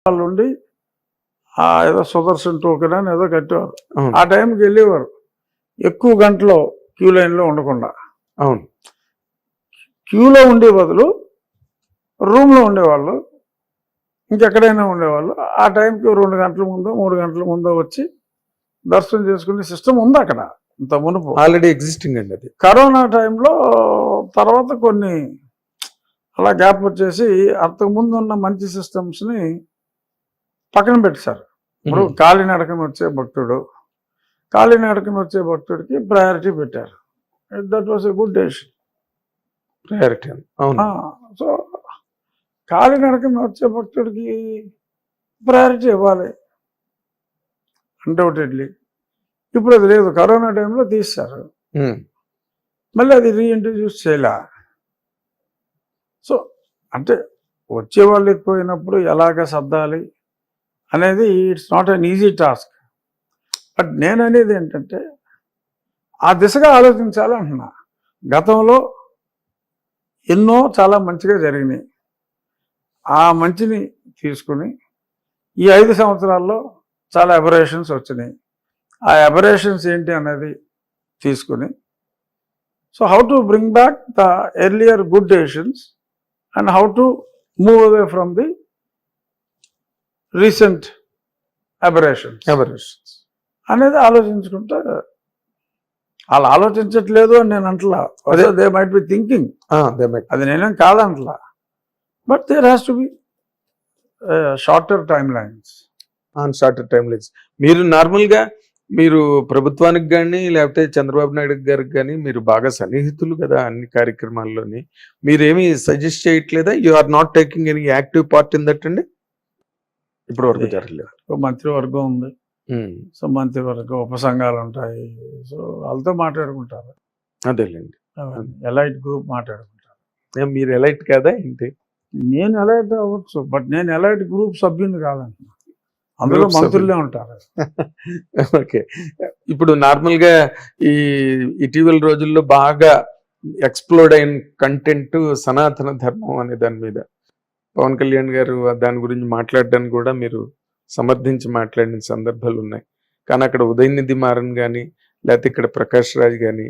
వాళ్ళు ఉండి ఏదో సుదర్శన్ టోకెన్ అని ఏదో కట్టేవారు. అవును ఆ టైంకి వెళ్ళేవారు ఎక్కువ గంటలో క్యూ లైన్లో ఉండకుండా. అవును క్యూలో ఉండే బదులు రూమ్లో ఉండేవాళ్ళు, ఇంకెక్కడైనా ఉండేవాళ్ళు. ఆ టైంకి 2 గంటల ముందో 3 గంటల ముందో వచ్చి దర్శనం చేసుకునే సిస్టమ్ ఉంది అక్కడ ఇంత మునుపు. ఆల్రెడీ ఎగ్జిస్టింగ్ అండి అది. కరోనా టైంలో తర్వాత కొన్ని అలా గ్యాప్ వచ్చేసి అంతకుముందు ఉన్న మంచి సిస్టమ్స్ని పక్కన పెట్టేశారు. ఇప్పుడు కాలినడకన వచ్చే భక్తుడికి ప్రయారిటీ పెట్టారు. That was a good decision. Priority అవును. సో కాలినడకన వచ్చే భక్తుడికి ప్రయారిటీ ఇవ్వాలి అన్డౌటెడ్లీ. ఇప్పుడు అది లేదు, కరోనా టైంలో తీశారు, మళ్ళీ అది రీఇంట్రడ్యూస్ చేయలే. సో అంటే వచ్చేవాళ్ళు ఎక్కువైనప్పుడు ఎలాగ సర్దాలి అనేది it's not an easy task. But నేను అనేది ఏంటంటే ఆ దిశగా ఆలోచించాలి అంటున్నా. గతంలో ఎన్నో చాలా మంచిగా జరిగినాయి. ఆ మంచిని తీసుకుని ఈ 5 సంవత్సరాల్లో చాలా అబరేషన్స్ వచ్చినాయి. ఆ అబరేషన్స్ ఏంటి అనేది తీసుకుని so how to bring back the earlier good decisions and how to move away from the recent aberrations అనేది ఆలోచించుకుంటే. వాళ్ళు ఆలోచించట్లేదు అని నేను అంటలా. దే మైట్ బి థింకింగ్, అది నేనేం కాదంటలా. But there has to be shorter timelines. మీరు నార్మల్గా మీరు ప్రభుత్వానికి కానీ లేకపోతే చంద్రబాబు నాయుడు గారికి కానీ మీరు బాగా సన్నిహితులు కదా అన్ని కార్యక్రమాల్లోని. మీరేమి సజెస్ట్ చేయట్లేదా? You are not taking any active part in that అండి? ఇప్పుడు వరకు జరగలేదు. మంత్రివర్గం ఉంది, సో మంత్రివర్గం ఉపసంఘాలు ఉంటాయి, సో వాళ్ళతో మాట్లాడుకుంటారు. అదేలేండి, ఎలైట్ గ్రూప్ మాట్లాడుకుంటారు. మీరు ఎలైట్ కదా ఏంటి? నేను ఎలైట్ అవ్వచ్చు, బట్ నేను ఎలైట్ గ్రూప్ సభ్యుని కాదంటున్నా. అందులో మంత్రులే ఉంటారు. ఓకే. ఇప్పుడు నార్మల్గా ఈ ఇటీవల రోజుల్లో బాగా ఎక్స్ప్లోర్డ్ అయిన కంటెంట్ సనాతన ధర్మం అనే దాని మీద పవన్ కళ్యాణ్ గారు దాని గురించి మాట్లాడడానికి కూడా మీరు సమర్థించి మాట్లాడిన సందర్భాలు ఉన్నాయి. కానీ అక్కడ ఉదయనిధి మారన్ కానీ లేకపోతే ఇక్కడ ప్రకాష్ రాజ్ కానీ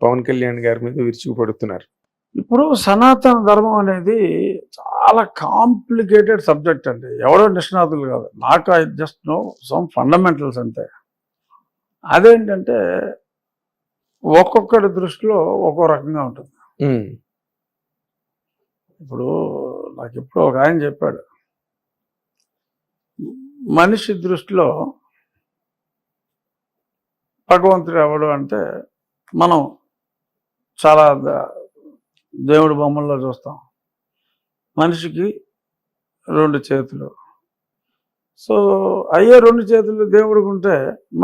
పవన్ కళ్యాణ్ గారి మీద విరుచుకుపడుతున్నారు. ఇప్పుడు సనాతన ధర్మం అనేది చాలా కాంప్లికేటెడ్ సబ్జెక్ట్ అండి. ఎవరో నిష్ణాతులు కాదు, నాకు I just know some fundamentals అంతే. అదేంటంటే ఒక్కొక్కటి దృష్టిలో ఒక్కో రకంగా ఉంటుంది. ఇప్పుడు నాకు ఇప్పుడు ఒక ఆయన చెప్పాడు, మనిషి దృష్టిలో భగవంతుడు ఎవడు అంటే మనం చాలా దేవుడి బొమ్మల్లో చూస్తాం. మనిషికి 2 చేతులు, సో అయ్యే 2 చేతులు దేవుడికి ఉంటే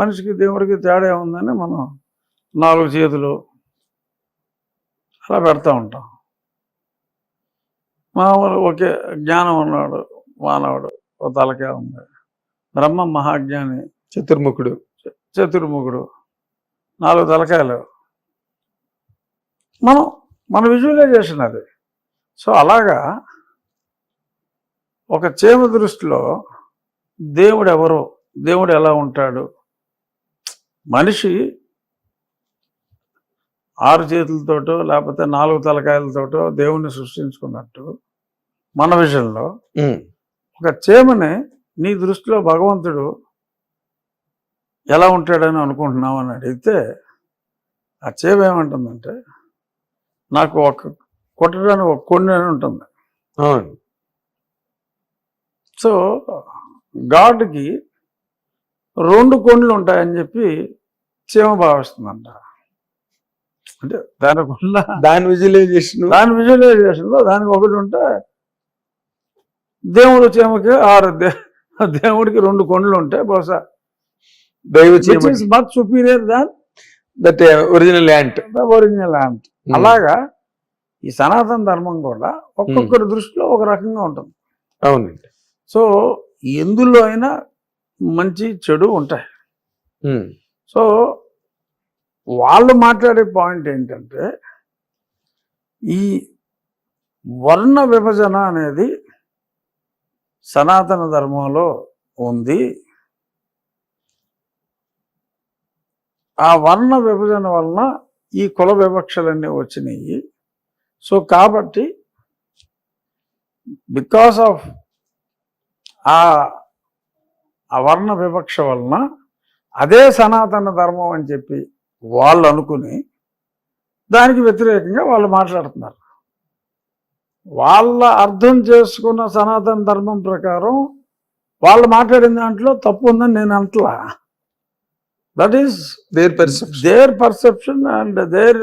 మనిషికి దేవుడికి తేడా ఉందని మనం 4 చేతులు అలా పెడతా ఉంటాం. మామూలు ఒకే జ్ఞానం ఉన్నాడు మానవుడు, ఓ తలకే ఉంది. బ్రహ్మ మహాజ్ఞాని చతుర్ముఖుడు 4 తలకాయలు. మన విజువలైజేషన్ అది. సో అలాగా ఒక చేమ దృష్టిలో దేవుడు ఎవరు, దేవుడు ఎలా ఉంటాడు, మనిషి 6 చేతులతోటో లేకపోతే 4 తలకాయలతోటో దేవుణ్ణి సృష్టించుకున్నట్టు మన విషయంలో ఒక చేమని నీ దృష్టిలో భగవంతుడు ఎలా ఉంటాడని అనుకుంటున్నావు అని అడిగితే ఆ చేమ ఏమంటుందంటే నాకు కొట్టడానికి ఒక కొండ అని ఉంటుంది. సో గాడ్కి 2 కొండలు ఉంటాయని చెప్పి చీమ భావిస్తుందంట. అంటే దాని విజువలైజేషన్లో దానికి ఒకటి ఉంటే దేవుడు చీమకి 6, దేవుడికి 2 కొండలు ఉంటాయి. బహుశా much superior than that original ant. అలాగా ఈ సనాతన ధర్మం కూడా ఒక్కొక్కరి దృష్టిలో ఒక రకంగా ఉంటుంది. అవునండి. సో ఎందులో అయినా మంచి చెడు ఉంటాయి. సో వాళ్ళు మాట్లాడే పాయింట్ ఏంటంటే ఈ వర్ణ విభజన అనేది సనాతన ధర్మంలో ఉంది. ఆ వర్ణ విభజన వలన ఈ కుల వివక్షలన్నీ వచ్చినాయి. సో కాబట్టి బికాస్ ఆఫ్ ఆ వర్ణ వివక్ష వలన అదే సనాతన ధర్మం అని చెప్పి వాళ్ళు అనుకుని దానికి వ్యతిరేకంగా వాళ్ళు మాట్లాడుతున్నారు. వాళ్ళ అర్థం చేసుకున్న సనాతన ధర్మం ప్రకారం వాళ్ళు మాట్లాడిన దాంట్లో తప్పు ఉందని నేను అంటలా. That is their perception and their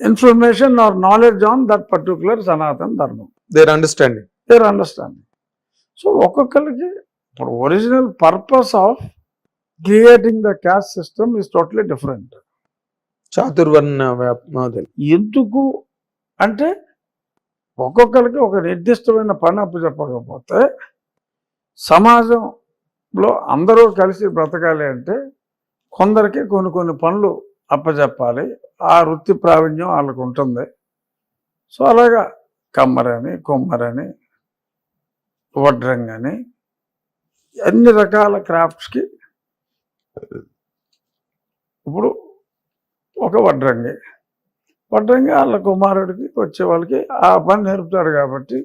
information or knowledge on that particular Sanatana Dharmam, their understanding. So ఒక్కొక్కరికి ఇప్పుడు original purpose of creating the caste system is totally different. Chaturvarna model ఎందుకు అంటే ఒక్కొక్కరికి ఒక నిర్దిష్టమైన పని అప్పచెప్పకపోతే సమాజంలో అందరూ కలిసి బ్రతకాలి అంటే కొందరికి కొన్ని పనులు అప్పచెప్పాలి. ఆ వృత్తి ప్రావీణ్యం వాళ్ళకు ఉంటుంది. సో అలాగా కమ్మరని, కొమ్మరని, వడ్రంగని అన్ని రకాల క్రాఫ్ట్స్కి ఇప్పుడు ఒక వడ్రంగి వాళ్ళ కుమారుడికి వచ్చే వాళ్ళకి ఆ పని నేర్పుతాడు. కాబట్టి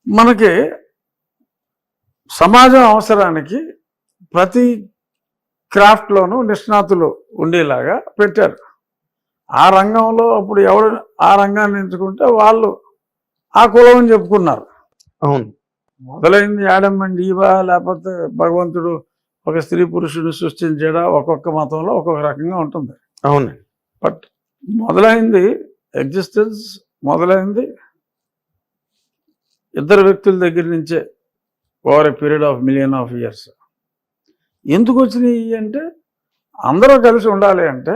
మనకి సమాజం అవసరానికి ప్రతి క్రాఫ్ట్లోనూ నిష్ణాతులు ఉండేలాగా పెట్టారు. ఆ రంగంలో అప్పుడు ఎవరు ఆ రంగాన్ని ఎంచుకుంటే వాళ్ళు ఆ కులం అని చెప్పుకున్నారు. అవును, మొదలైంది యాడమ్ అండ్ ఈవా, లేకపోతే భగవంతుడు ఒక స్త్రీ పురుషుని సృష్టించడా, ఒక్కొక్క మతంలో ఒక్కొక్క రకంగా ఉంటుంది. అవును, బట్ మొదలైంది ఎగ్జిస్టెన్స్ మొదలైంది ఇద్దరు వ్యక్తుల దగ్గర నుంచే over a period of million of years. ఎందుకు వచ్చినాయి అంటే అందరూ కలిసి ఉండాలి అంటే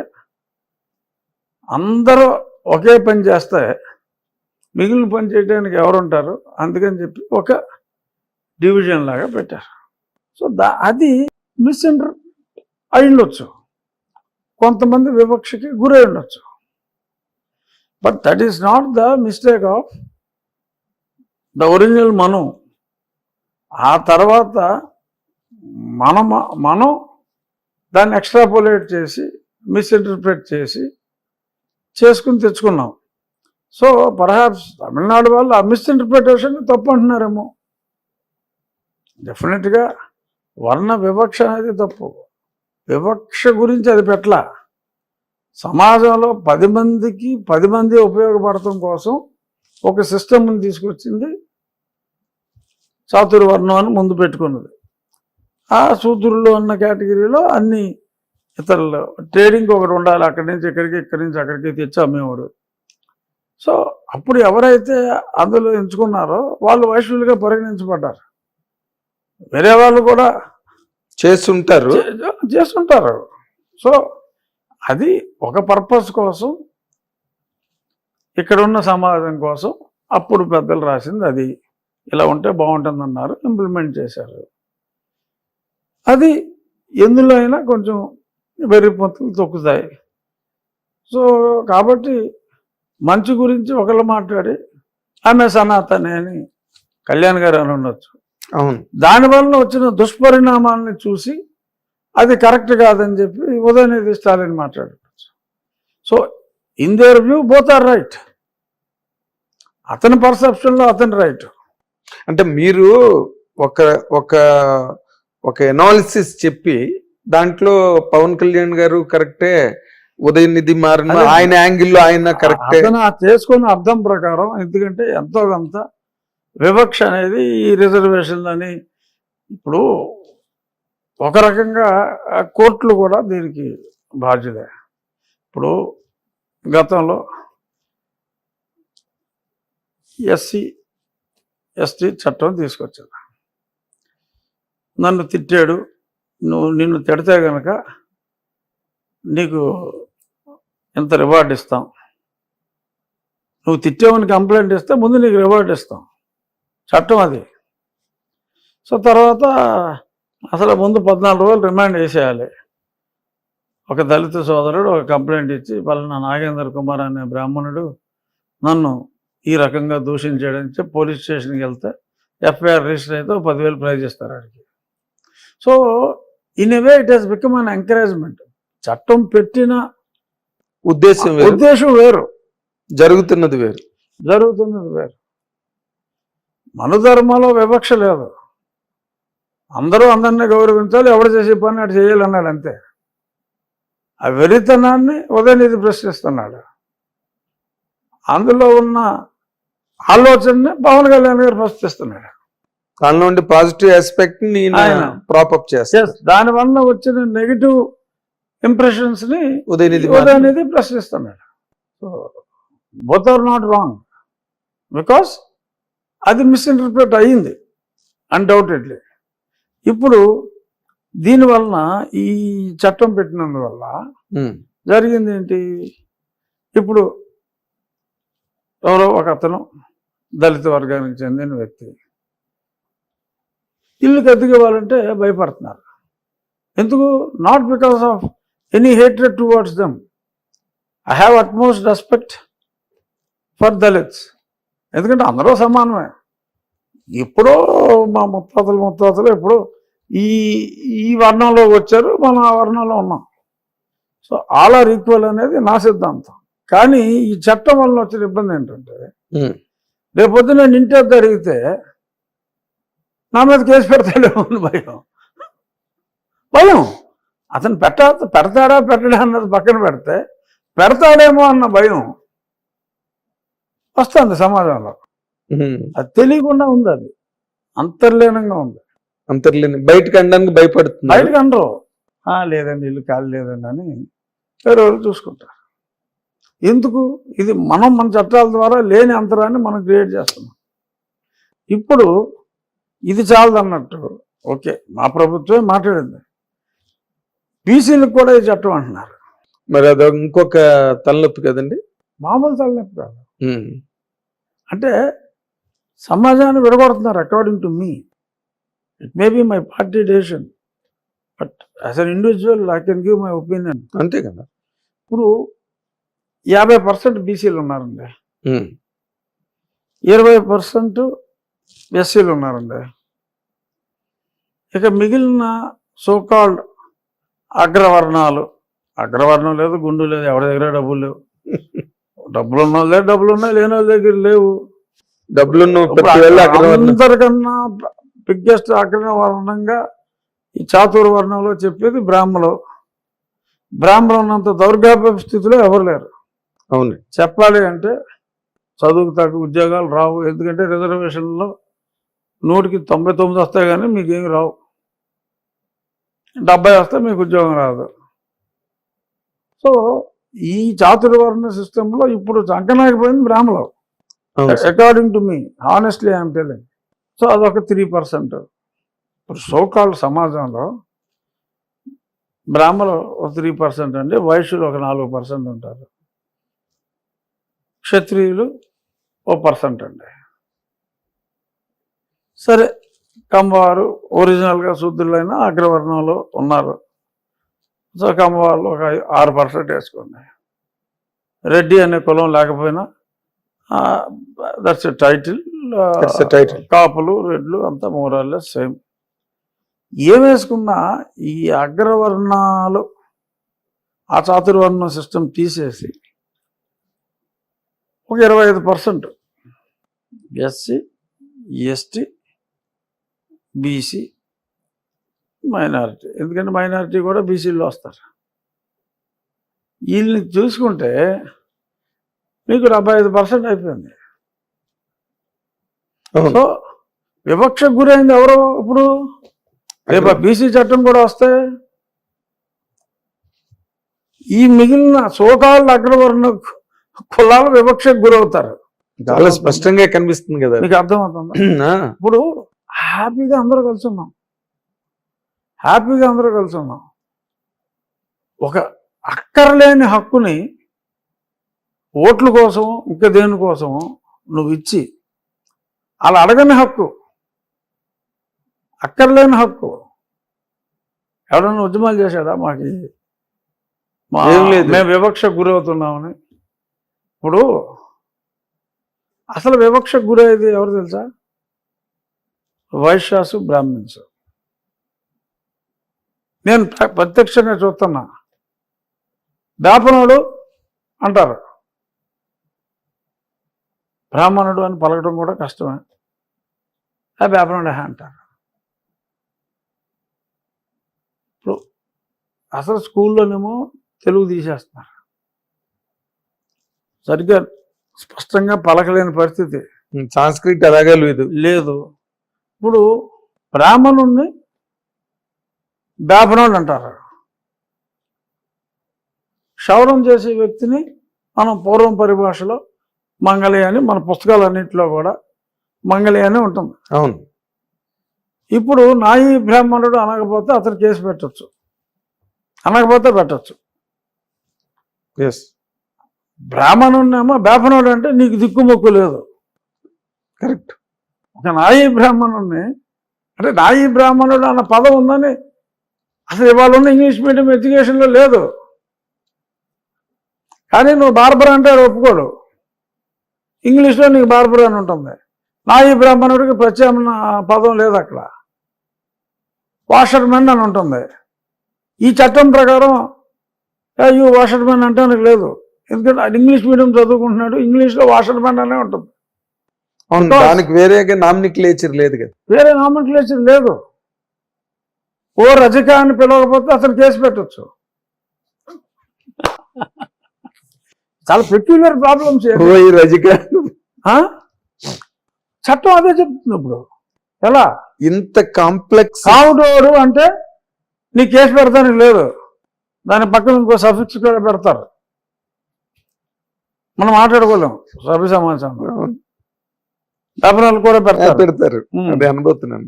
అందరూ ఒకే పని చేస్తే మిగిలిన పని చేయడానికి ఎవరు ఉంటారు, అందుకని చెప్పి ఒక డివిజన్ లాగా పెట్టారు. సో అది మిస్అండర్ అయి ఉండొచ్చు, కొంతమంది వివక్షకి గురై ఉండొచ్చు. But that is not the mistake of the original మనం. ఆ తర్వాత మనం దాన్ని ఎక్స్ట్రాపోలేట్ చేసి మిస్ఇంటర్ప్రెట్ చేసి చేసుకుని తెచ్చుకున్నాం. సో పర్హాప్స్ తమిళనాడు వాళ్ళు ఆ మిస్ఇంటర్ప్రిటేషన్ తప్పు అంటున్నారేమో. డెఫినెట్గా వర్ణ వివక్ష అనేది తప్పు. వివక్ష గురించి అది పెట్టలా. సమాజంలో 10 మందికి 10 మంది ఉపయోగపడటం కోసం ఒక సిస్టమ్ని తీసుకొచ్చింది చాతుర్వర్ణం అని ముందు పెట్టుకున్నది. ఆ శూద్రులు అన్న కేటగిరీలో అన్ని ఇతరులు ట్రేడింగ్ ఒకటి ఉండాలి, అక్కడి నుంచి ఇక్కడికి, ఇక్కడి నుంచి అక్కడికి తెచ్చి అమ్మేవాడు. సో అప్పుడు ఎవరైతే అందులో ఎంచుకున్నారో వాళ్ళు వైశ్యులుగా పరిగణించబడ్డారు. వేరే వాళ్ళు కూడా చేస్తుంటారు. సో అది ఒక పర్పస్ కోసం, ఇక్కడ ఉన్న సమాజం కోసం అప్పుడు పెద్దలు రాసింది అది. ఇలా ఉంటే బాగుంటుందన్నారు, ఇంప్లిమెంట్ చేశారు. అది ఎందులో అయినా కొంచెం వెర్రి పొంతులు తొక్కుతాయి. సో కాబట్టి మంచి గురించి ఒకళ్ళు మాట్లాడి ఆమె సనాతనే అని కళ్యాణ్ గారు అని ఉండొచ్చు. అవును, దానివల్ల వచ్చిన దుష్పరిణామాలని చూసి అది కరెక్ట్ కాదని చెప్పి ఉదయనిధి స్టాలిన్ మాట్లాడచ్చు. So in their view both are right. అతని పర్సెప్షన్లో అతని రైట్. అంటే మీరు ఒక ఒక ఒక ఎనాలిసిస్ చెప్పి దాంట్లో పవన్ కళ్యాణ్ గారు కరెక్టే, ఉదయనిధి మారిన ఆయన యాంగిల్లో ఆయన కరెక్టే అతను చేసుకున్న అర్థం ప్రకారం. ఎందుకంటే ఎంతో కొంత వివక్ష అనేది ఈ రిజర్వేషన్లు అని ఇప్పుడు ఒక రకంగా కోర్టులు కూడా దీనికి బాధ్యులే. ఇప్పుడు గతంలో SC/ST చట్టం తీసుకొచ్చారు. నన్ను తిట్టాడు, నిన్ను తిడితే కనుక నీకు ఎంత రివార్డ్ ఇస్తాం, నువ్వు తిట్టావని కంప్లైంట్ ఇస్తే ముందు నీకు రివార్డ్ ఇస్తాం, చట్టం అది. సో తర్వాత అసలు ముందు 14 రోజులు రిమాండ్ వేసేయాలి. ఒక దళిత సోదరుడు ఒక కంప్లైంట్ ఇచ్చి పలానా నాగేంద్ర కుమార్ అనే బ్రాహ్మణుడు నన్ను ఈ రకంగా దూషించాడని చెప్పి పోలీస్ స్టేషన్కి వెళ్తే ఎఫ్ఐఆర్ రిజిస్టర్ అయితే 10,000 ప్రైజ్ ఇస్తారు ఆడికి. So in a way it has become an encouragement. చట్టం పెట్టిన ఉద్దేశం వేరు, జరుగుతున్నది వేరు. మనుధర్మంలో వివక్ష లేదు. అందరూ అందరినీ గౌరవించాలి, ఎవడు చేసే పని అటు చేయాలన్నాడు అంతే. ఆ వెరితనాన్ని ఉదయనిధి ప్రశ్నిస్తున్నాడు. అందులో ఉన్న ఆలోచనని పవన్ కళ్యాణ్ గారు ప్రశ్నిస్తున్నాడు. దానిలో ఉండే పాజిటివ్ ఆస్పెక్ట్ ని ప్రాపప్ చేస్తారు. దానివల్ల వచ్చిన నెగిటివ్ ఇంప్రెషన్స్ ని ఉదయనిధి ప్రశ్నిస్తున్నాడు. So both are not wrong, because అది మిస్ఇంటర్ప్రిట్ అయ్యింది అన్డౌటెడ్లీ. ఇప్పుడు దీనివలన ఈ చట్టం పెట్టినందువల్ల జరిగింది ఏంటి? ఇప్పుడు ఎవరో ఒక అతను దళిత వర్గానికి చెందిన వ్యక్తి ఇల్లుకి అద్దెకివ్వాలంటే భయపడుతున్నారు. ఎందుకు? Not because of any hatred towards them. I have utmost respect for Dalits, ఎందుకంటే అందరూ సమానమే. ఎప్పుడో మా ముత్తాతలు ఎప్పుడో ఈ వర్ణంలో వచ్చారు, మనం ఆ వర్ణంలో ఉన్నాం. సో ఆల్ ఆర్ ఈక్వల్ అనేది నా సిద్ధాంతం. కానీ ఈ చట్టం వల్ల వచ్చిన ఇబ్బంది ఏంటంటే, రేపొద్దు నేను ఇంటి వద్ద అడిగితే నా మీద కేసు పెడతాడేమో అని భయం. అతను పెడతాడా పెట్టడా అన్నది పక్కన పెడితే, పెడతాడేమో అన్న భయం వస్తుంది సమాజంలో. అది తెలియకుండా ఉంది, అది అంతర్లీనంగా ఉంది. బయటకు అనడానికి భయపడుతుంది. బయటకు అనరు, లేదండి ఇల్లు ఖాళీ లేదండి అని వేరే వాళ్ళు చూసుకుంటారు. ఎందుకు? ఇది మన చట్టాల ద్వారా లేని అంతరాన్ని మనం క్రియేట్ చేస్తున్నాం. ఇప్పుడు ఇది చాలదన్నట్టు ఓకే, మా ప్రభుత్వమే మాట్లాడింది, బీసీలకు కూడా ఈ చట్టం అంటున్నారు. మరి అది ఇంకొక తలనొప్పి కదండి, మామూలు తలనొప్పి కాదు. అంటే సమాజాన్ని విడగొడుతున్నారు. According to me, it may be my party decision, but as an individual I can give my opinion. అంతే కదా. ఇప్పుడు 50% బీసీలు ఉన్నారండి, 20% ఎస్సీలు ఉన్నారండి. ఇక మిగిలిన సోకాల్డ్ అగ్రవర్ణం లేదు, గుండు లేదు, ఎవరి దగ్గర డబ్బులు లేవు. డబ్బులు ఉన్న వాళ్ళ దగ్గర డబ్బులు ఉన్నాయి, లేని వాళ్ళ దగ్గర లేవు. అందరికన్నా బిగ్గెస్ట్ అగ్రవర్ణంగా ఈ చాతుర్వర్ణంలో చెప్పేది బ్రాహ్మణులు ఉన్నంత దౌర్భాగ్య స్థితిలో ఎవరు లేరు. అవును, చెప్పాలి అంటే చదువుకు తగ్గ ఉద్యోగాలు రావు. ఎందుకంటే రిజర్వేషన్లో 100కి 99 వస్తాయి, కానీ మీకేమి రావు. 70 వస్తే మీకు ఉద్యోగం రాదు. సో ఈ చాతుర్వర్ణ సిస్టంలో ఇప్పుడు చంకనాకపోయింది బ్రాహ్మణులు, according to me, honestly I'm telling. So అదొక 3%. ఇప్పుడు సోకాల్డ్ సమాజంలో బ్రాహ్మణులు ఒక 3% అండి, వైశ్యులు ఒక 4% ఉంటారు, క్షత్రియులు 1% అండి. సరే, కమ్మవారు ఒరిజినల్గా శూద్రులైన అగ్రవర్ణంలో ఉన్నారు. సో కమ్మవాళ్ళు ఒక 6% వేసుకోండి. రెడ్డి అనే కులం లేకపోయినా దట్స్ ఎ టైటిల్. కాపులు రెడ్లు అంతా మోరాల్లెస్ సేమ్. ఏం వేసుకున్నా ఈ అగ్రవర్ణాలు ఆ చాతుర్వర్ణ సిస్టమ్ తీసేసి ఒక 25% ఎస్సీ, ఎస్టీ, బీసీ, మైనారిటీ. ఎందుకంటే మైనారిటీ కూడా బీసీలో వస్తారు. వీళ్ళని చూసుకుంటే మీకు 75% అయిపోయింది. సో వివక్షకు గురైంది ఎవరో? ఇప్పుడు రేపు బీసీ చట్టం కూడా వస్తే ఈ మిగిలిన సోకాళ్ళ అగ్రవర్ణ కులాలు వివక్షకు గురవుతారు. చాలా స్పష్టంగా కనిపిస్తుంది కదా, మీకు అర్థమవుతుంది. ఇప్పుడు హ్యాపీగా అందరూ కలిసి ఉన్నాం. ఒక అక్కర్లేని హక్కుని ఓట్ల కోసం ఇంకా దేనికోసం నువ్వు ఇచ్చి, అలా అడగని హక్కు, అక్కర్లేని హక్కు. ఎవడన్నా ఉద్యమాలు చేశాడా? మేము వివక్షకు గురవుతున్నామని. ఇప్పుడు అసలు వివక్షకు గురయ్యేది ఎవరు తెలుసా? వైశ్యాసు, బ్రాహ్మిన్స్. నేను ప్రత్యక్షంగా చూస్తున్నా. బ్రాహ్మణుడు అంటారు, బ్రాహ్మణుడు అని పలకడం కూడా కష్టమే. ఆ బ్రాహ్మణుడే అంటారు. ఇప్పుడు అసలు స్కూల్లోనేమో తెలుగు తీసేస్తున్నారు, సరిగ్గా స్పష్టంగా పలకలేని పరిస్థితి. సంస్కృతి అలాగే లేదు. ఇప్పుడు బ్రాహ్మణుణ్ణి బ్రాహ్మణుడు అంటారు. క్షౌరం చేసే వ్యక్తిని మనం పూర్వం పరిభాషలో మంగళి అని, మన పుస్తకాలన్నింటిలో కూడా మంగళి అని ఉంటుంది. అవును. ఇప్పుడు నాయి బ్రాహ్మణుడు అనకపోతే అతను కేసు పెట్టచ్చు, అనకపోతే పెట్టచ్చు. ఎస్. బ్రాహ్మణున్నేమో బ్రాహ్మణుడు అంటే నీకు దిక్కుమొక్కు లేదు. కరెక్ట్. ఒక నాయి బ్రాహ్మణుడిని అంటే నాయి బ్రాహ్మణుడు అన్న పదం ఉందని అసలు ఇవాళ ఉన్న ఇంగ్లీష్ మీడియం ఎడ్యుకేషన్లో లేదు. కానీ నువ్వు బార్బర్ అంటే ఒప్పుకోడు, ఇంగ్లీష్లో నీకు బార్బర్ అని ఉంటుంది. నాయి బ్రాహ్మణుడికి ప్రత్యామ్నాయ పదం లేదు అక్కడ, వాషర్మెన్ అని ఉంటుంది. ఈ చట్టం ప్రకారం యూ వాషర్మెన్ అంటే నాకు లేదు, ఎందుకంటే అది ఇంగ్లీష్ మీడియం చదువుకుంటున్నాడు, ఇంగ్లీష్లో వాషర్మెన్ అనే ఉంటుంది. దానికి వేరే నామినిక్లేచర్ లేదు కదా, వేరే నామినిక్లేచర్ లేదు. ఓ రజక అని పిలవకపోతే అతను కేసు పెట్టచ్చు. చాలా పెక్యులర్ ప్రాబ్లమ్స్. చట్టం అదే చెప్తుంది. ఇప్పుడు ఎలా ఇంత కాంప్లెక్స్ కావుడోడు అంటే నీ కేసు పెడతానికి లేదు, దాని పక్కన ఇంకో సఫిక్స్ కూడా పెడతారు. మనం మాట్లాడుకోలేము సభ్య సమాచారం, డబ్బులు కూడా పెడతారు. అదే అనుభూతున్నాను.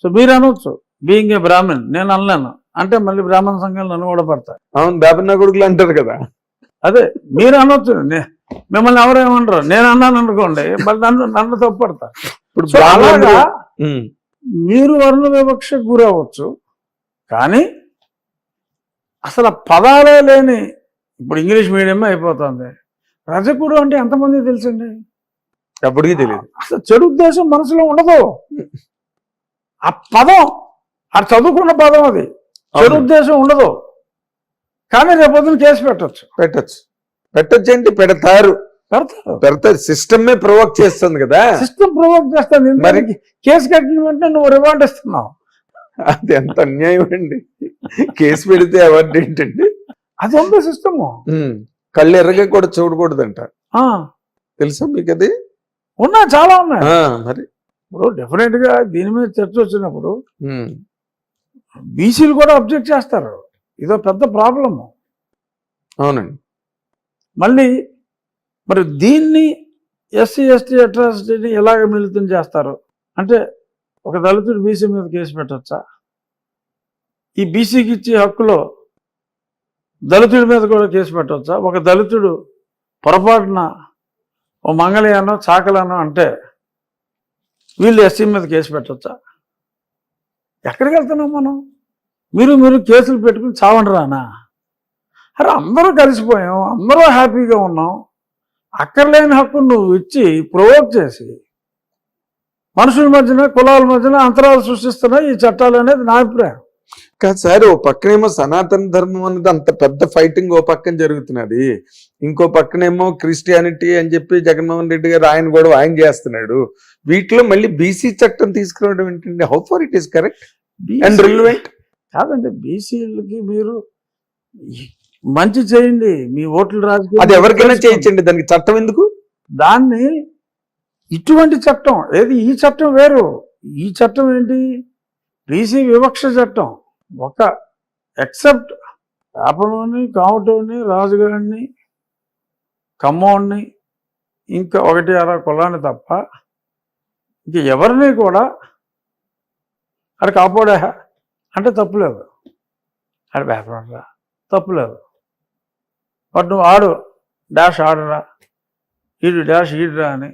సో మీరు అనవచ్చు బీయింగ్ ఏ బ్రాహ్మణ్, నేను అనలేను అంటే మళ్ళీ బ్రాహ్మణ సంఘాలు నన్ను కూడా పడతాయి. అవును, బ్రాహ్మణ కొడుకులు అంటారు కదా. అదే మీరు అనవచ్చు, మిమ్మల్ని ఎవరేమనరు. నేను అన్నాను అనుకోండి, మళ్ళీ నన్ను తప్పుపడతా. ఇప్పుడు అలాగా మీరు వర్ణ వివక్షకు గురవచ్చు. కానీ అసలు పదాలే లేని ఇప్పుడు ఇంగ్లీష్ మీడియమే అయిపోతుంది. రజకుడు అంటే ఎంతమంది తెలుసండి? ఎప్పటికీ తెలియదు. అసలు చెడు ఉద్దేశం మనసులో ఉండదు. ఆ పదం అది చదువుకున్న పదం, అది చెడు ఉద్దేశం ఉండదు. కానీ రేపొద్దున కేసు పెట్టచ్చు ఏంటి, పెడతారు. సిస్టమే ప్రొవోక్ చేస్తుంది కదా. సిస్టమ్ ప్రొవోక్ చేస్తుంది. మరి కేసు కట్టిన వెంటనే నువ్వు రివార్డ్ ఇస్తున్నావు. అది ఎంత అన్యాయం అండి. కేసు పెడితే అవార్డు ఏంటండి? అది ఉంది సిస్టమ్. కళ్ళు ఎర్రగా కూడా చూడకూడదంట, తెలుసా మీకు? అది ఉన్నాయి, చాలా ఉన్నాయి. మరి ఇప్పుడు డెఫినెట్ గా దీని మీద చర్చ వచ్చినప్పుడు బీసీలు కూడా అబ్జెక్ట్ చేస్తారు. ఇదో పెద్ద ప్రాబ్లము. అవునండి. మళ్ళీ మరి దీన్ని ఎస్సీ ఎస్టీ అట్రాసిటీని ఎలాగ మిళితం చేస్తారు అంటే, ఒక దళితుడు బీసీ మీద కేసు పెట్టచ్చా? ఈ బీసీకి ఇచ్చే హక్కులో దళితుడి మీద కూడా కేసు పెట్టవచ్చా? ఒక దళితుడు పొరపాటున ఓ మంగళయానో చాకలానో అంటే వీళ్ళు ఎస్సీ మీద కేసు పెట్టవచ్చా? ఎక్కడికి వెళ్తున్నాం మనం? మీరు కేసులు పెట్టుకుని చావండి రానా? అరే అందరూ కలిసిపోయాం, అందరూ హ్యాపీగా ఉన్నాం. అక్కర్లేని హక్కు నువ్వు ఇచ్చి ప్రొవోక్ చేసి మనుషుల మధ్యన, కులాల మధ్యన అంతరాలు సృష్టిస్తున్నాయి ఈ చట్టాలు అనేది నా అభిప్రాయం. కాదు సార్, ఓ పక్కనేమో సనాతన ధర్మం అనేది అంత పెద్ద ఫైటింగ్ ఓ పక్కన జరుగుతున్నది, ఇంకో పక్కనేమో క్రిస్టియానిటీ అని చెప్పి జగన్మోహన్ రెడ్డి గారు ఆయన చేస్తున్నాడు. వీటిలో మళ్ళీ బీసీ చట్టం తీసుకురావడం ఏంటండి? How far it is correct and relevant? కాదండి, బీసీలకి మీరు మంచి చేయండి, మీ ఓట్లు రాజకీయం అది ఎవరికైనా చేయించండి, దానికి చట్టం ఎందుకు? దాన్ని ఇటువంటి చట్టం ఏది, ఈ చట్టం వేరు. ఈ చట్టం ఏంటి? బీసీ వివక్ష చట్టం. ఒక ఎక్సెప్ట్ యాపలోని, కావటోని, రాజుగారిని, ఖమ్మోడిని, ఇంకా 1-6 కులాన్ని తప్ప ఇంక ఎవరిని కూడా అది కాపాడే అంటే తప్పులేదు. అది వ్యాపారంగా తప్పులేదు. బట్ నువ్వు ఆడు డాష్ ఆడరా, ఈడు డాష్ ఈడురా అని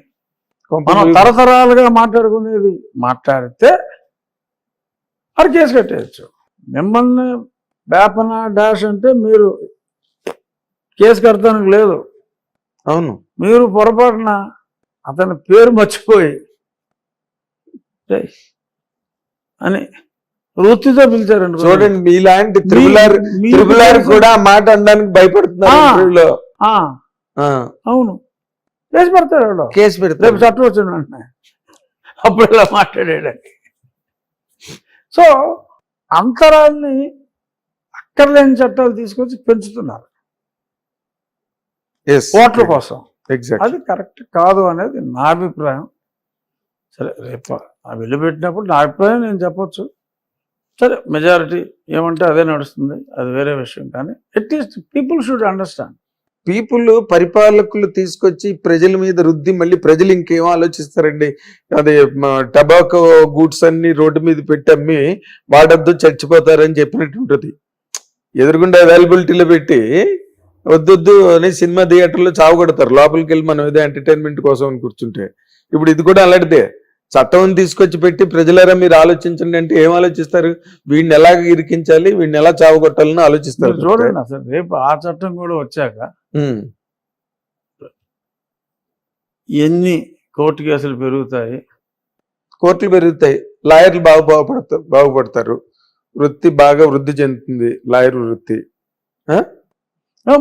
మనం తరతరాలుగా మాట్లాడుకునేది మాట్లాడితే అది కేసు కట్టేయచ్చు. మిమ్మల్ని వేపన డాష్ అంటే మీరు కేసు కడతానికి లేదు. అవును. మీరు పొరపాటున అతని పేరు మర్చిపోయి "రేయ్" అని వృత్తితో పిలిచారండి. చూడండి, మీలాంటి త్రిపులార్ కూడా ఆ మాట అనడానికి భయపడుతున్నారు ఇంటర్వ్యూలో. అవును, కేసు పెడతాడు ఎవడో. కేసు పెడతారు. రేపు చట్టం వచ్చిన వెంటనే అప్పుడు ఇలా మాట్లాడాడని. సో అంతరాన్ని అక్కర్లేని చట్టాలు తీసుకొచ్చి పెంచుతున్నారు ఓట్ల కోసం. అది కరెక్ట్ కాదు అనేది నా అభిప్రాయం. సరే, రేపు వెళ్ళిపెట్టినప్పుడు నా అభిప్రాయం నేను చెప్పొచ్చు. సరే, మెజారిటీ ఏమంటే అదే నడుస్తుంది, అది వేరే విషయం. కానీ at least people should understand. People పరిపాలకులు తీసుకొచ్చి ప్రజల మీద రుద్ది మళ్ళీ ప్రజలు ఇంకేం ఆలోచిస్తారండి? అదే టబాకో గూడ్స్ అన్ని రోడ్డు మీద పెట్టి అమ్మి వాడద్దు చచ్చిపోతారని చెప్పినట్టు ఉంటుంది. ఎదురుగుండా అవైలబిలిటీలో పెట్టి వద్దొద్దు అని సినిమా థియేటర్లో చావు కొడతారు. లోపలికి వెళ్ళి మనం ఏదో ఎంటర్టైన్మెంట్ కోసం అని కూర్చుంటే, ఇప్పుడు ఇది కూడా అలాంటిదే. చట్టం తీసుకొచ్చి పెట్టి ప్రజలారా మీరు ఆలోచించండి అంటే ఏం ఆలోచిస్తారు? వీడిని ఎలా ఇరికించాలి, వీడిని ఎలా చావు కొట్టాలని ఆలోచిస్తారు. చూడండి, అసలు రేపు ఆ చట్టం కూడా వచ్చాక ఎన్ని కోర్టు కేసులు పెరుగుతాయి, కోర్టులు పెరుగుతాయి, లాయర్లు బాగుపడతారు, వృత్తి బాగా వృద్ధి చెందుతుంది, లాయర్ వృత్తి.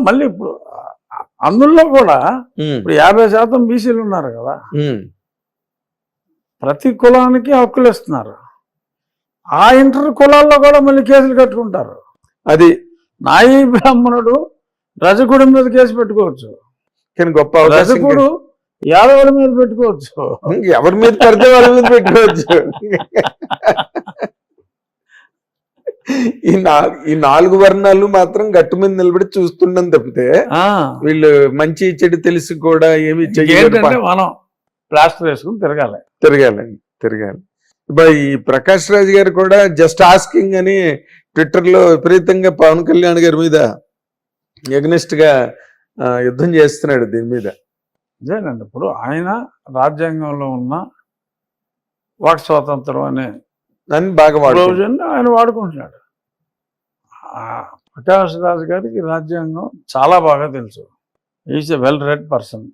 మళ్ళీ ఇప్పుడు అందులో కూడా ఇప్పుడు 50% బీసీలు ఉన్నారు కదా, ప్రతి కులానికి హక్కులు ఇస్తున్నారు. ఆ ఇంటర్ కులాల్లో కూడా మళ్ళీ కేసులు కట్టుకుంటారు. అది నాయి బ్రాహ్మణుడు రజకుడి మీద కేసు పెట్టుకోవచ్చు, కానీ గొప్ప రజకుడు యాదవుల మీద పెట్టుకోవచ్చు, ఎవరి మీద పడితే వాళ్ళ మీద పెట్టుకోవచ్చు. ఈ 4 వర్ణాలు మాత్రం గట్టు మీద నిలబడి చూస్తుండని తప్పితే వీళ్ళు మంచి చెడు తెలిసి కూడా ఏమి ఏంటంటే మనం ప్లాస్టర్ వేసుకుని తిరగాలి. ఇప్పుడు ఈ ప్రకాష్ రాజ్ గారు కూడా జస్ట్ ఆస్కింగ్ అని ట్విట్టర్ లో విపరీతంగా పవన్ కళ్యాణ్ గారి మీద ఎగ్నెస్ట్ గా యుద్ధం చేస్తున్నాడు దీని మీద. అదేనండి, ఇప్పుడు ఆయన రాజ్యాంగంలో ఉన్న వాక్ స్వాతంత్రం అనే దాన్ని బాగా ఆయన వాడుకుంటున్నాడు. ప్రకాష్ రాజ్ గారికి రాజ్యాంగం చాలా బాగా తెలుసు. Is a well read person.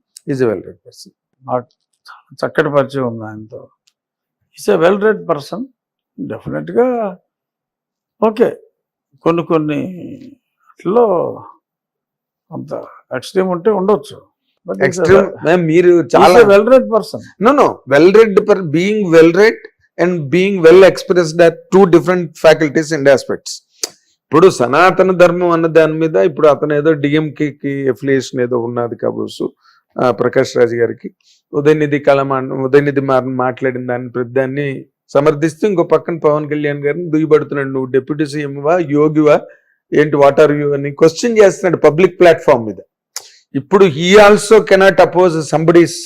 నాకు చక్కటి పరిచయం ఉంది ఆయనతో. Is a well read person. డెఫినెట్గా ఓకే, కొన్ని అట్లో అంత ఎక్స్ట్రీమ్ ఉంటే ఉండొచ్చు. మీరు చాలా well read person. Well read being well read and being well expressed are 2 different faculties and aspects. ఇప్పుడు సనాతన ధర్మం అన్న దాని మీద ఇప్పుడు అతను ఏదో డిఎంకేకి ఎఫిలియేషన్ ఏదో ఉన్నది కాబోసు ప్రకాష్ రాజ్ గారికి. ఉదయనిధి మాట్లాడిన దాన్ని సమర్థిస్తూ ఇంకో పక్కన పవన్ కళ్యాణ్ గారిని దుయ్యబడుతున్నాడు. నువ్వు డిప్యూటీ సీఎంవా, యోగివా, ఏంటి, వాట్ ఆర్ యూ అని క్వశ్చన్ చేస్తున్నాడు పబ్లిక్ ప్లాట్ఫామ్ మీద. ఇప్పుడు he also cannot oppose somebody's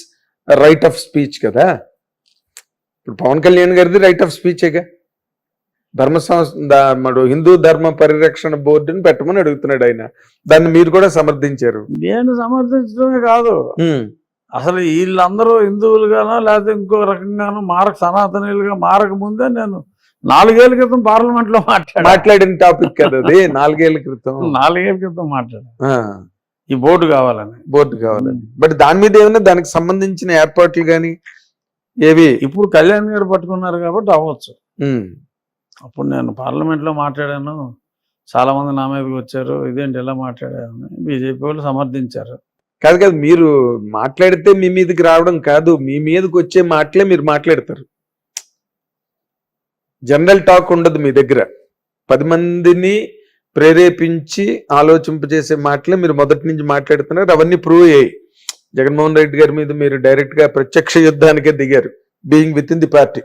right of speech కదా. ఇప్పుడు పవన్ కళ్యాణ్ గారిది రైట్ ఆఫ్ స్పీచేగా. ధర్మ సంస్థ హిందూ ధర్మ పరిరక్షణ బోర్డుని పెట్టమని అడుగుతున్నాడు ఆయన. దాన్ని మీరు కూడా సమర్థించారు. నేను సమర్థించడమే కాదు, అసలు వీళ్ళందరూ హిందువులుగానో లేకపోతే ఇంకో రకంగానో సనాతనీయులుగా మారక ముందే నేను 4 ఏళ్ల క్రితం పార్లమెంట్ లో మాట్లాడిన టాపిక్ కదా అది. 4 ఏళ్ల క్రితం మాట్లాడాను ఈ బోర్డు కావాలని. బట్ దాని మీద ఏమైనా దానికి సంబంధించిన ఏర్పాట్లు కానీ ఏవి ఇప్పుడు కళ్యాణ్ గారు పట్టుకున్నారు కాబట్టి అవ్వచ్చు. అప్పుడు నేను పార్లమెంట్ లో మాట్లాడాను, చాలా మంది నా మీదకి వచ్చారు, ఇదేంటి ఎలా మాట్లాడాను, బీజేపీ వాళ్ళు సమర్థించారు. కాదు, మీరు మాట్లాడితే మీ మీదకి రావడం కాదు, మీ మీదకి వచ్చే మాటలే మీరు మాట్లాడతారు. జనరల్ టాక్ ఉండదు మీ దగ్గర. 10 మందిని ప్రేరేపించి ఆలోచింపజేసే మాటలే మీరు మొదటి నుంచి మాట్లాడుతున్నారు. అవన్నీ ప్రూవ్ అయ్యాయి. జగన్మోహన్ రెడ్డి గారి మీద మీరు డైరెక్ట్ గా ప్రత్యక్ష యుద్ధానికే దిగారు, being with in the party.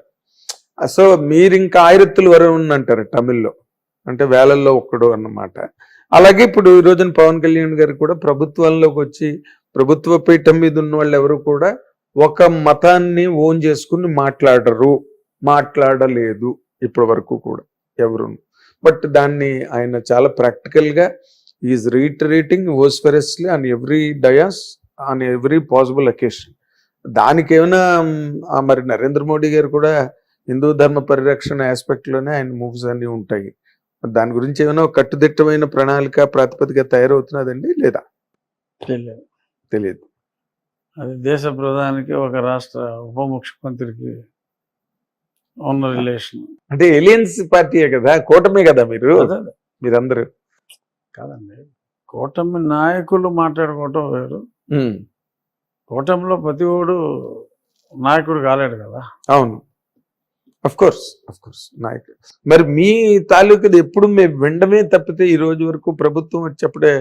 So మీరు ఇంకా ఆయిరత్తులు వరుణ్ అంటారు తమిళ్లో, అంటే వేలల్లో ఒక్కడు అన్నమాట. అలాగే ఇప్పుడు ఈ రోజున పవన్ కళ్యాణ్ గారు కూడా ప్రభుత్వంలోకి వచ్చి ప్రభుత్వ పీఠం మీద ఉన్న వాళ్ళు ఎవరు కూడా ఒక మతాన్ని ఓన్ చేసుకుని మాట్లాడలేదు ఇప్పటి వరకు కూడా ఎవరు. బట్ దాన్ని ఆయన చాలా ప్రాక్టికల్ గా is reiterating vociferously on every dais, on every possible occasion. దానికి ఏమైనా మరి నరేంద్ర మోడీ గారు కూడా హిందూ ధర్మ పరిరక్షణ ఆస్పెక్ట్ లోనే ఆయన మూవ్స్ అన్ని ఉంటాయి. దాని గురించి ఏమైనా కట్టుదిట్టమైన ప్రణాళిక ప్రాతిపదిక తయారవుతున్నదండి లేదా? తెలియదు. అది దేశ ప్రధానికి ఒక రాష్ట్ర ఉప ముఖ్యమంత్రికి ఉన్న రిలేషన్. అంటే ఎలియన్స్ పార్టీయే కదా, కూటమే కదా మీరందరూ. కాదండి, కూటమి నాయకులు మాట్లాడుకోవటం వేరు. కూటమిలో ప్రతి ఓడు నాయకుడు కాలేడు కదా. అవును, అఫ్ కోర్స్ నాయకుడు. మరి మీ తాలూకుది ఎప్పుడు మేము వినడమే తప్పితే ఈ రోజు వరకు ప్రభుత్వం వచ్చేప్పుడే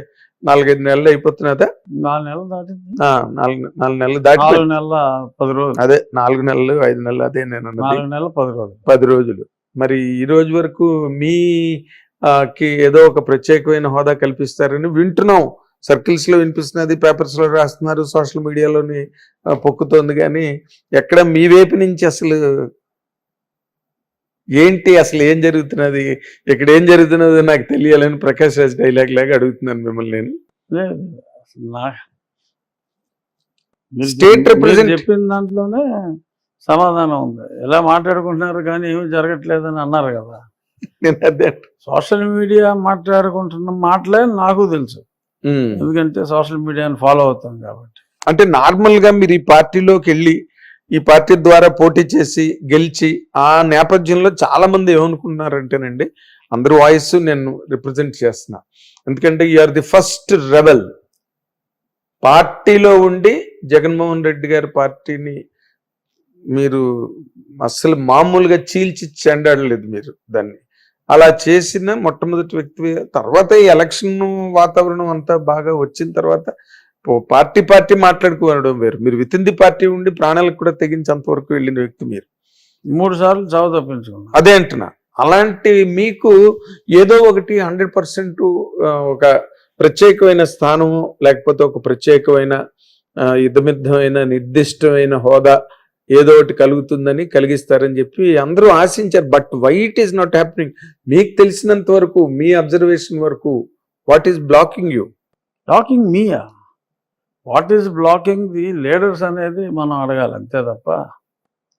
4-5 నెలలు అయిపోతున్నదా? 4 నెలలు దాటింది. 4 నెలలు దాటి 4 నెలల 10 రోజులు. అదే 4 నెలలు 5 నెలలు, అదే నేను 4 నెలల 10 రోజులు. 10 రోజులు. మరి ఈ రోజు వరకు కి ఏదో ఒక ప్రత్యేకమైన హోదా కల్పిస్తారని వింటున్నాం. సర్కిల్స్ లో వినిపిస్తున్నది, పేపర్స్ లో రాస్తున్నారు, సోషల్ మీడియాలోని పొక్కుతోంది. కానీ ఎక్కడ మీ వైపు నుంచి అసలు ఏంటి, అసలు ఏం జరుగుతున్నది, ఇక్కడ ఏం జరుగుతున్నది నాకు తెలియాలని ప్రకాష్ రాజ్ డైలాగ్ లాగా అడుగుతున్నాను మిమ్మల్ని నేను. స్టేట్ రిప్రజెంట్ చెప్పిన దాంట్లోనే సమాధానం ఉంది. ఎలా మాట్లాడుకుంటున్నారు కానీ ఏమీ జరగట్లేదని అన్నారు కదా. నేను అదే సోషల్ మీడియా మాట్లాడుకుంటున్న మాటలే నాకు తెలుసు, ఎందుకంటే సోషల్ మీడియాని ఫాలో అవుతాం కాబట్టి. అంటే నార్మల్ గా మీరు ఈ పార్టీలోకి వెళ్ళి ఈ పార్టీ ద్వారా పోటీ చేసి గెలిచి ఆ నేపథ్యంలో చాలా మంది ఏమనుకున్నారంటేనండి, అందరి వాయిస్ నేను రిప్రజెంట్ చేస్తున్నా. ఎందుకంటే యూఆర్ ది ఫస్ట్ రెబెల్. పార్టీలో ఉండి జగన్మోహన్ రెడ్డి గారి పార్టీని మీరు అసలు మామూలుగా చీల్చి చెండాడలేదు మీరు దాన్ని. అలా చేసిన మొట్టమొదటి వ్యక్తి. తర్వాత ఈ ఎలక్షన్ వాతావరణం అంతా బాగా వచ్చిన తర్వాత పార్టీ మాట్లాడుకోవడం వేరు. మీరు విత్ ఇన్ ది పార్టీ ఉండి ప్రాణాలకు కూడా తెగించేంత వరకు వెళ్ళిన వ్యక్తి మీరు. 3 సార్లు చావు తప్పించుకున్నా. అదే అంటున్నా. అలాంటి మీకు ఏదో ఒకటి 100% ఒక ప్రత్యేకమైన స్థానము, లేకపోతే ఒక ప్రత్యేకమైన యుద్ధమిద్దమైన నిర్దిష్టమైన హోదా ఏదో ఒకటి కలుగుతుందని, కలిగిస్తారని చెప్పి అందరూ ఆశించారు. But why it is not happening? మీకు తెలిసినంత వరకు, మీ అబ్జర్వేషన్ వరకు, what is blocking you? Blocking మీయా? What is blocking the leaders అనేది మనం అడగాలి, అంతే తప్ప.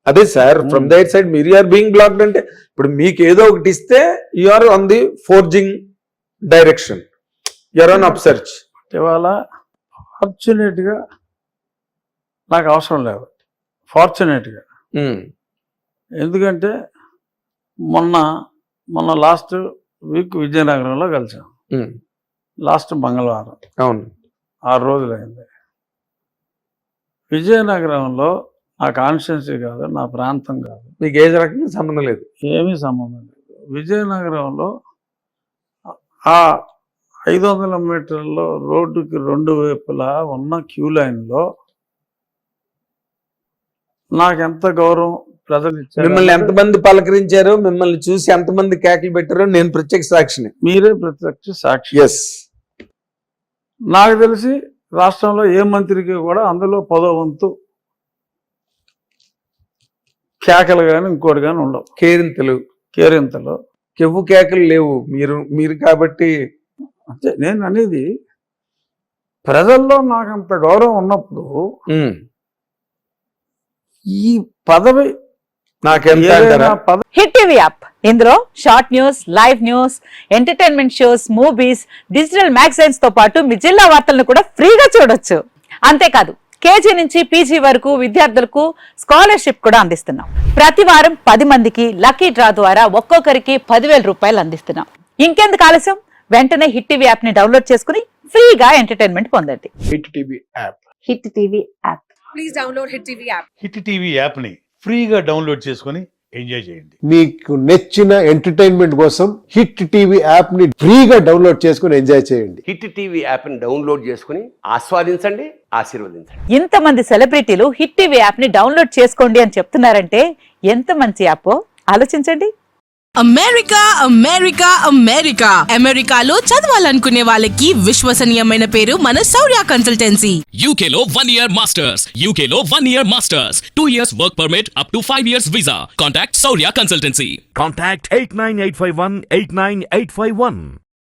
అదే సార్, ఫ్రమ్ దట్ సైడ్ మీరు ఆర్ బీయింగ్ బ్లాక్డ్. అంటే ఇప్పుడు మీకు ఏదో ఒకటి ఇస్తే you are on the forging direction, you are on upsurge. ఇవాళ ఫార్చునేట్గా నాకు అవసరం లేదు, ఫార్చునేట్గా. ఎందుకంటే మొన్న లాస్ట్ వీక్ విజయనగరంలో కలిసాం. లాస్ట్ మంగళవారం. అవును, 6 రోజులైంది. విజయనగరంలో నా కాన్స్టిట్యున్సీ కాదు, నా ప్రాంతం కాదు, మీకు ఏ రకంగా సంబంధం లేదు, ఏమీ సంబంధం లేదు. విజయనగరంలో ఆ 500 మీటర్లో రోడ్డుకి 2 వైపులా ఉన్న క్యూ లైన్లో నాకెంత గౌరవం ప్రజలు ఇచ్చారు. మిమ్మల్ని ఎంతమంది పలకరించారో, మిమ్మల్ని చూసి ఎంతమంది కేకలు పెట్టారో నేను ప్రత్యక్ష సాక్షిని. మీరే ప్రత్యక్ష సాక్షి. ఎస్, నాకు తెలిసి రాష్ట్రంలో ఏ మంత్రికి కూడా అందులో 10వ వంతు కేకలు కానీ ఇంకోటి కానీ ఉండవు. కేరింతలు కెవ్వు కేకలు లేవు. మీరు కాబట్టి అంటే నేను అనేది, ప్రజల్లో నాకు అంత గౌరవం ఉన్నప్పుడు ఈ పదవి హిట్ టీవీ యాప్, ఇందులో short news, live news, entertainment shows, movies, digital magazines తో పాటు మీ జిల్లా వార్తలను కూడా ఫ్రీగా చూడొచ్చు. అంతేకాదు కేజీ నుంచి పీజీ వరకు విద్యార్థులకు స్కాలర్షిప్ కూడా అందిస్తున్నాం. ప్రతి వారం 10 మందికి లక్కీ డ్రా ద్వారా ఒక్కొక్కరికి 10,000 రూపాయలు అందిస్తున్నాం. ఇంకెందుకు ఆలస్యం, వెంటనే హిట్ టీవీ యాప్ ని డౌన్లోడ్ చేసుకుని ఫ్రీగా ఎంటర్టైన్మెంట్ పొందండి. Hit TV app. Hit TV app. Please download hit TV app. Hit TV app ని ఫ్రీగా డౌన్లోడ్ చేసుకొని ఎంజాయ్ చేయండి. మీకు నచ్చిన ఎంటర్టైన్మెంట్ కోసం హిట్ టీవీ యాప్ ని ఫ్రీగా డౌన్లోడ్ చేసుకొని ఎంజాయ్ చేయండి. హిట్ టీవీ యాప్ ని డౌన్లోడ్ చేసుకుని ఆస్వాదించండి, ఆశీర్వదించండి. ఇంతమంది సెలబ్రిటీలు హిట్ టీవీ యాప్ ని డౌన్లోడ్ చేసుకోండి అని చెప్తున్నారంటే ఎంత మంచి యాప్ ఆలోచించండి. అమెరికా అమెరికా అమెరికా అమెరికాలో చదవాలనుకునే వాళ్ళకి విశ్వసనీయమైన పేరు మన శౌర్య కన్సల్టెన్సీ. UK లో 1 year masters. UK లో 1 year masters. 2 years work permit up to 5 years visa. Contact Saurya Consultancy. Contact 89851 89851.